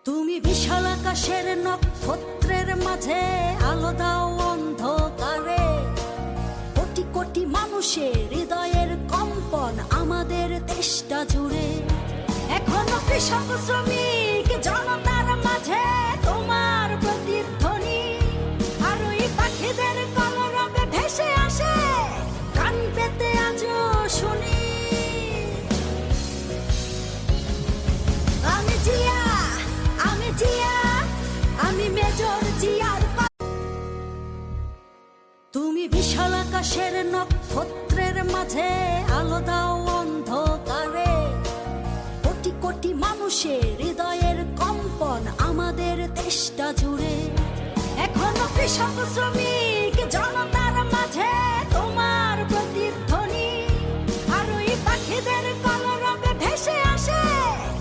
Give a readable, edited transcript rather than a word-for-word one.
তুমি বিশাল আকাশের নক্ষত্রের মাঝে আলো দাও অন্ধকারে। কোটি কোটি মানুষের হৃদয়ের কম্পন আমাদের দেশটা জুড়ে। এখনো কৃষক শ্রমিক জনতার মাঝে তোমার প্রতিধ্বনি। আর ওই পাখিদের কলরব ভেসে আসে কান পেতে আজও শুনি। আমি জিয়া, আমি জিয়া, আমি মেজর জিয়ার। তুমি বিশাল আকাশের নক্ষত্রের মাঝে আলো দাও অন্ধকারে। কোটি কোটি মানুষের হৃদয়ের কম্পন আমাদের দেশটা জুড়ে। এখনো কৃষক শ্রমিক জনতার মাঝে তোমার প্রতিধ্বনি। আর ওই পাখিদের কলরবে ভেসে আসে